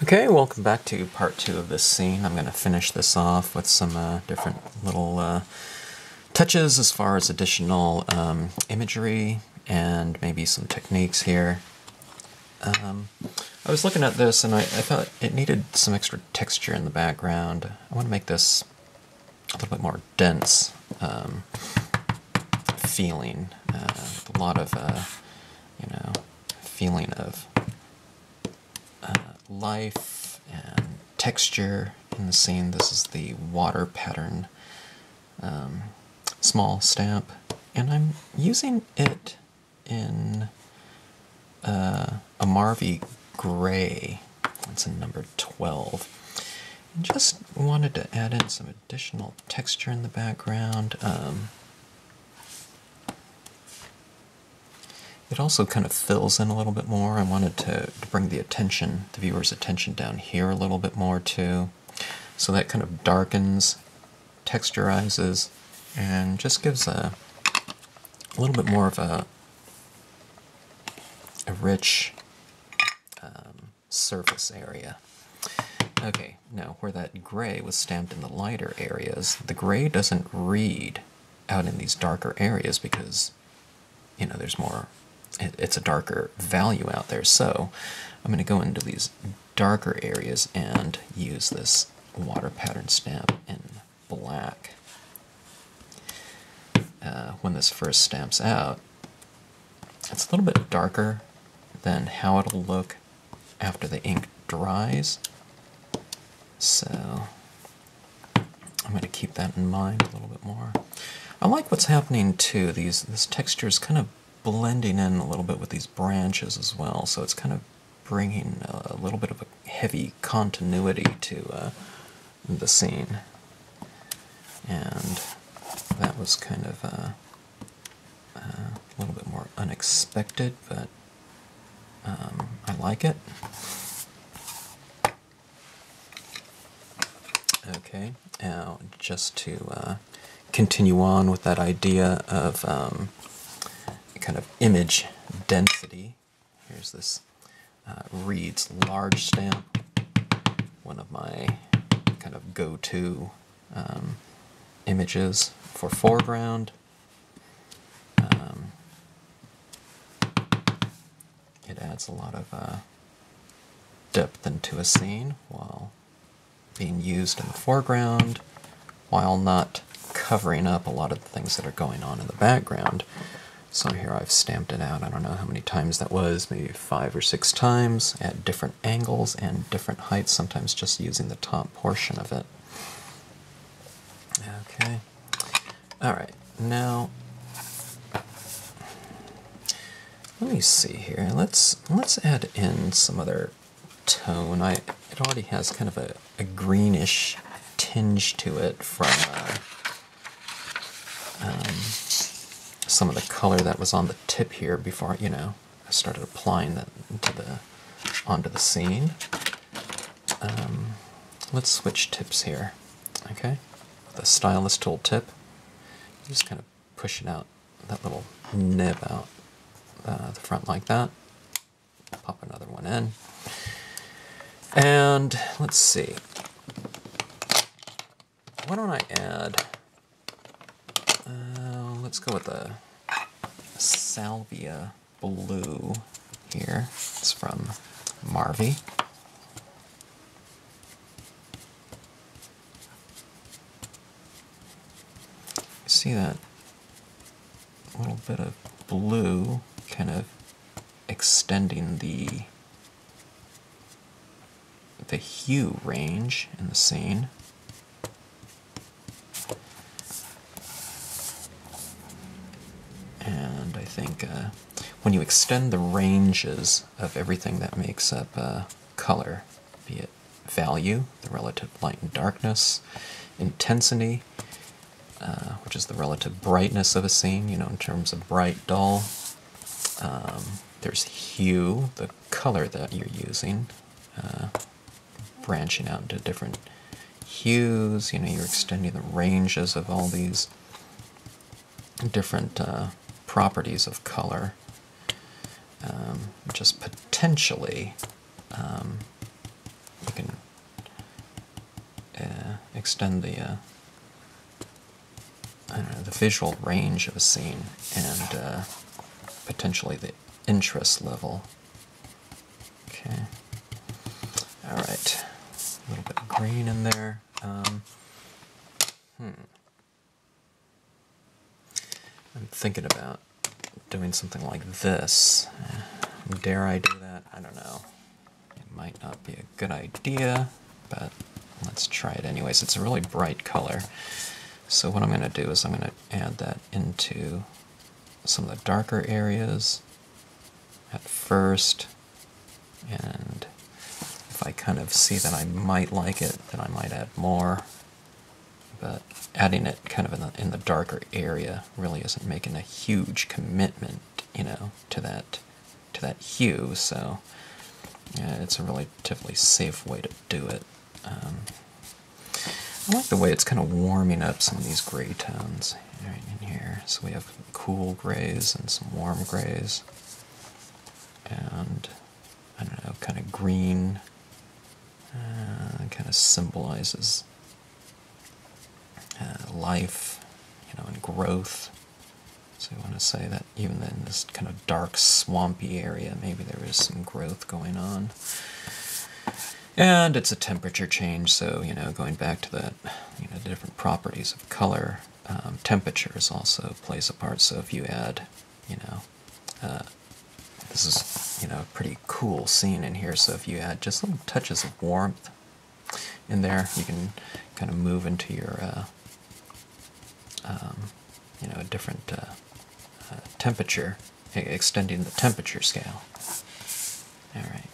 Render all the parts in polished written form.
Okay, welcome back to part 2 of this scene. I'm going to finish this off with some different little touches as far as additional imagery and maybe some techniques here. I was looking at this and I thought it needed some extra texture in the background. I want to make this a little bit more dense feeling, with a lot of, feeling of life and texture in the scene. This is the water pattern small stamp, and I'm using it in a Marvy Gray. It's in number 12. And just wanted to add in some additional texture in the background. It also kind of fills in a little bit more. I wanted to bring the viewer's attention down here a little bit more too. So that kind of darkens, texturizes, and just gives a little bit more of a rich surface area. Okay, now where that gray was stamped in the lighter areas, the gray doesn't read out in these darker areas because, there's more. It's a darker value out there, so I'm going to go into these darker areas and use this water pattern stamp in black. When this first stamps out, it's a little bit darker than how it'll look after the ink dries, so I'm going to keep that in mind a little bit more. I like what's happening too. This texture is kind of blending in a little bit with these branches as well, so it's kind of bringing a little bit of a heavy continuity to the scene, and that was kind of a little bit more unexpected, but I like it. Okay, now just to continue on with that idea of kind of image density. Here's this Reed's large stamp, one of my kind of go-to images for foreground. It adds a lot of depth into a scene while being used in the foreground, while not covering up a lot of the things that are going on in the background. So here I've stamped it out, I don't know how many times that was, maybe 5 or 6 times at different angles and different heights, sometimes just using the top portion of it. Okay. Alright, now let me see here. Let's add in some other tone. It already has kind of a greenish tinge to it from some of the color that was on the tip here before, I started applying that onto the scene. Let's switch tips here, okay? The stylus tool tip, just kind of pushing out that little nib out the front like that. Pop another one in. And let's see. Why don't I add, let's go with a salvia blue here. It's from Marvy. See that little bit of blue kind of extending the hue range in the scene. And I think when you extend the ranges of everything that makes up color, be it value, the relative light and darkness, intensity, which is the relative brightness of a scene, in terms of bright, dull. There's hue, the color that you're using, branching out into different hues. You're extending the ranges of all these different properties of color, just potentially extend the I don't know, the visual range of a scene and potentially the interest level. Okay. All right. A little bit of green in there. I'm thinking about doing something like this. Dare I do that? I don't know. It might not be a good idea, but let's try it anyways. It's a really bright color. So what I'm going to do is I'm going to add that into some of the darker areas at first, and if I kind of see that I might like it, then I might add more. But adding it kind of in the darker area really isn't making a huge commitment, you know, to that hue. So yeah, it's a relatively safe way to do it. I like the way it's kind of warming up some of these gray tones right in here. So we have cool grays and some warm grays, and I don't know, kind of green. Kind of symbolizes life, you know, and growth. So I want to say that even in this kind of dark, swampy area, maybe there is some growth going on. And it's a temperature change, so, you know, going back to that, you know, the different properties of color, temperatures also plays a part. So if you add, you know, this is, you know, a pretty cool scene in here, so if you add just little touches of warmth in there, you can kind of move into your, you know, a different temperature, extending the temperature scale. All right.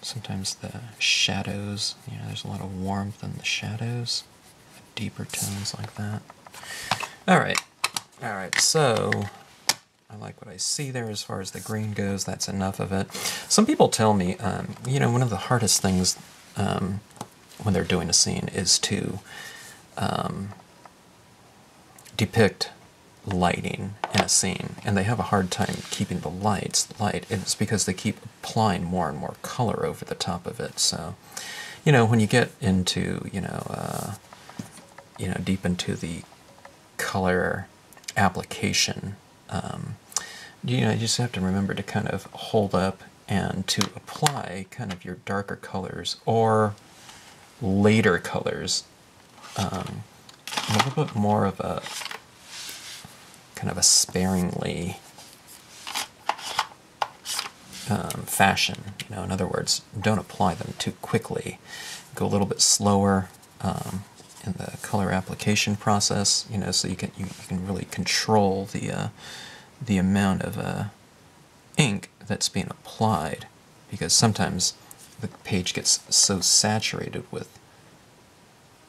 Sometimes the shadows, you know, there's a lot of warmth in the shadows, deeper tones like that. All right, so I like what I see there as far as the green goes. That's enough of it. Some people tell me, you know, one of the hardest things when they're doing a scene is to depict lighting in a scene, and they have a hard time keeping the light. It's because they keep applying more and more color over the top of it. So, you know, when you get into, you know, deep into the color application, you know, you just have to remember to kind of hold up and to apply kind of your darker colors or later colors, a little bit more of a kind of a sparingly fashion. You know, in other words, don't apply them too quickly. Go a little bit slower in the color application process. You know, so you can really control the amount of ink that's being applied, because sometimes the page gets so saturated with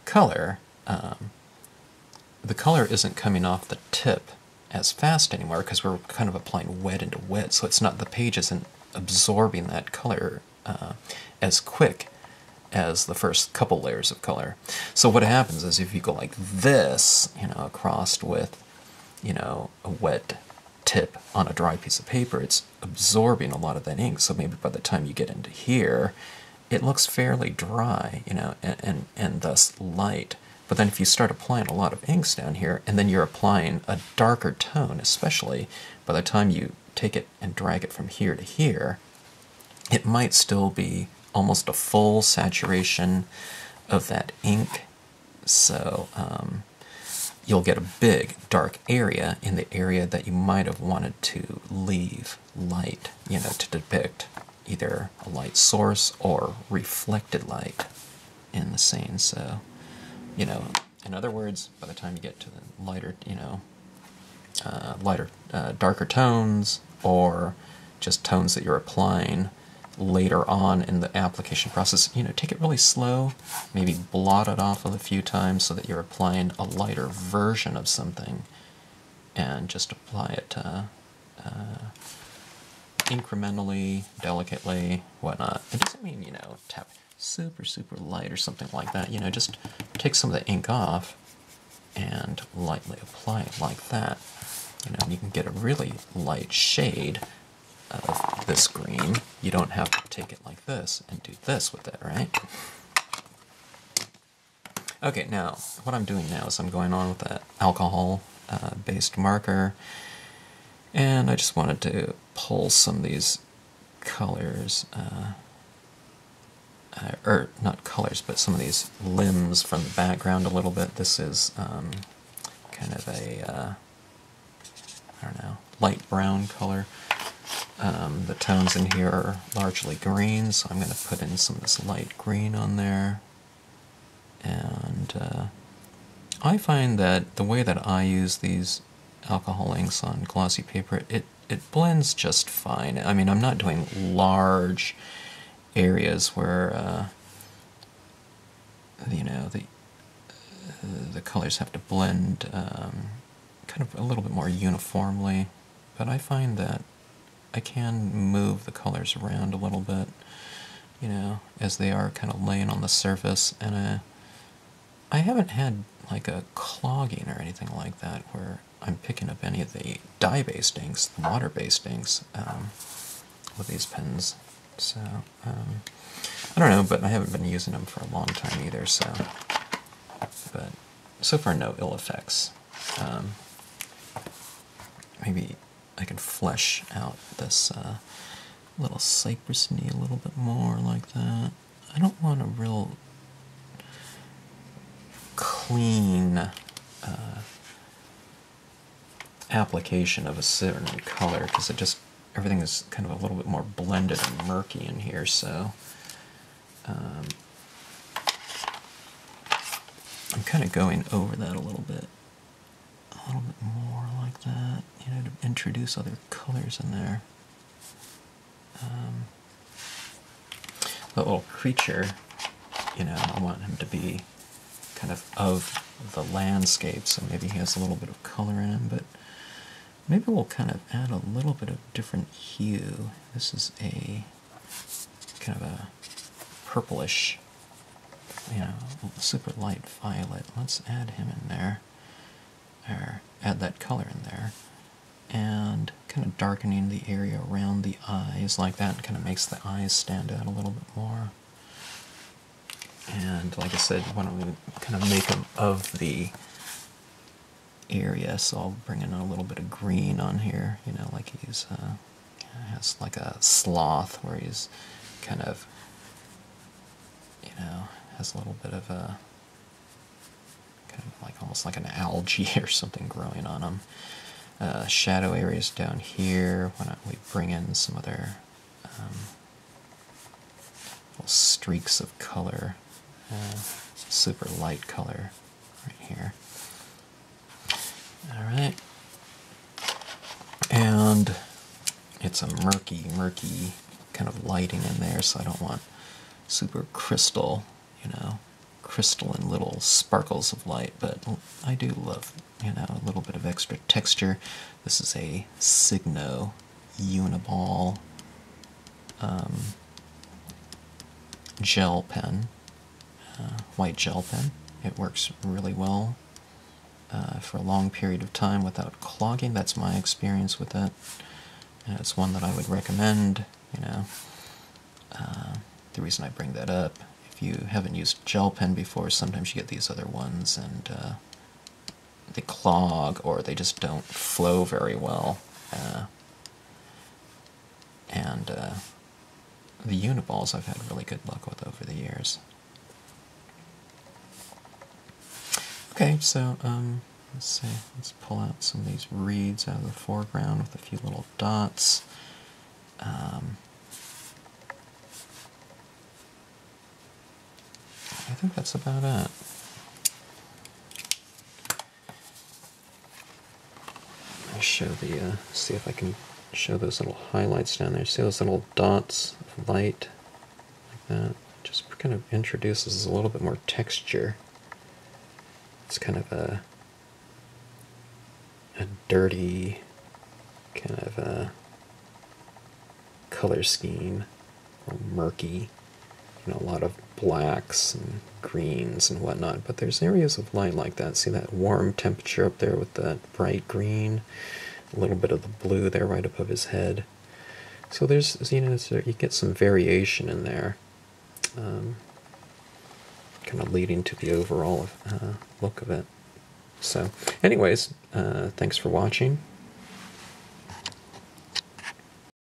color, the color isn't coming off the tip as fast anymore because we're kind of applying wet into wet, so it's not, the page isn't absorbing that color as quick as the first couple layers of color. So what happens is if you go like this, you know, across with, you know, a wet tip on a dry piece of paper, it's absorbing a lot of that ink, so maybe by the time you get into here, it looks fairly dry, you know, and thus light. But then if you start applying a lot of inks down here, and then you're applying a darker tone, especially by the time you take it and drag it from here to here, it might still be almost a full saturation of that ink. So you'll get a big dark area in the area that you might have wanted to leave light, you know, to depict either a light source or reflected light in the scene. So, you know, in other words, by the time you get to the lighter, you know, darker tones, or just tones that you're applying later on in the application process, you know, take it really slow, maybe blot it off a few times so that you're applying a lighter version of something, and just apply it incrementally, delicately, whatnot. It doesn't mean, you know, tap super, super light or something like that. You know, just take some of the ink off and lightly apply it like that. You know, and you can get a really light shade of this green. You don't have to take it like this and do this with it, right? Okay, now, what I'm doing now is I'm going on with that alcohol-based marker, and I just wanted to pull some of these colors, or not colors, but some of these limbs from the background a little bit. This is kind of a, I don't know, light brown color. The tones in here are largely green, so I'm going to put in some of this light green on there. And I find that the way that I use these alcohol inks on glossy paper, it blends just fine. I mean, I'm not doing large areas where, you know, the colors have to blend kind of a little bit more uniformly, but I find that I can move the colors around a little bit, you know, as they are kind of laying on the surface, and I haven't had like a clogging or anything like that where I'm picking up any of the dye-based inks, the water-based inks, with these pens. So, I don't know, but I haven't been using them for a long time either, so, but so far no ill effects. Maybe I can flesh out this little Cypress knee a little bit more like that. I don't want a real clean application of a certain color, because everything is kind of a little bit more blended and murky in here, so I'm kind of going over that a little bit more like that, you know, to introduce other colors in there. The little creature, you know, I want him to be kind of the landscape, so maybe he has a little bit of color in him, but maybe we'll kind of add a little bit of different hue. This is a kind of a purplish, you know, super light violet. Let's add him in there, or add that color in there, and kind of darkening the area around the eyes like that, kind of makes the eyes stand out a little bit more. And like I said, why don't we kind of make him of the area, so I'll bring in a little bit of green on here, you know, like he's has like a sloth where he's kind of, you know, has a little bit of a kind of like almost like an algae or something growing on him. Shadow areas down here. Why don't we bring in some other little streaks of color, super light color right here. Alright, and it's a murky kind of lighting in there, so I don't want super crystal, you know, crystalline little sparkles of light, but I do love, you know, a little bit of extra texture. This is a Signo Uniball gel pen, white gel pen. It works really well for a long period of time without clogging. That's my experience with it. And it's one that I would recommend, you know. The reason I bring that up, if you haven't used gel pen before, sometimes you get these other ones and they clog or they just don't flow very well. And the Uniballs I've had really good luck with over the years. Okay, so let's see, let's pull out some of these reeds out of the foreground with a few little dots. I think that's about it. I show the, see if I can show those little highlights down there. See those little dots of light like that? Just kind of introduces a little bit more texture. It's kind of a dirty kind of a color scheme, or murky, you know, a lot of blacks and greens and whatnot, but there's areas of light like that. See that warm temperature up there with that bright green, a little bit of the blue there right above his head. So there's, you know, you get some variation in there. Kind kind of leading to the overall look of it. So anyways, thanks for watching.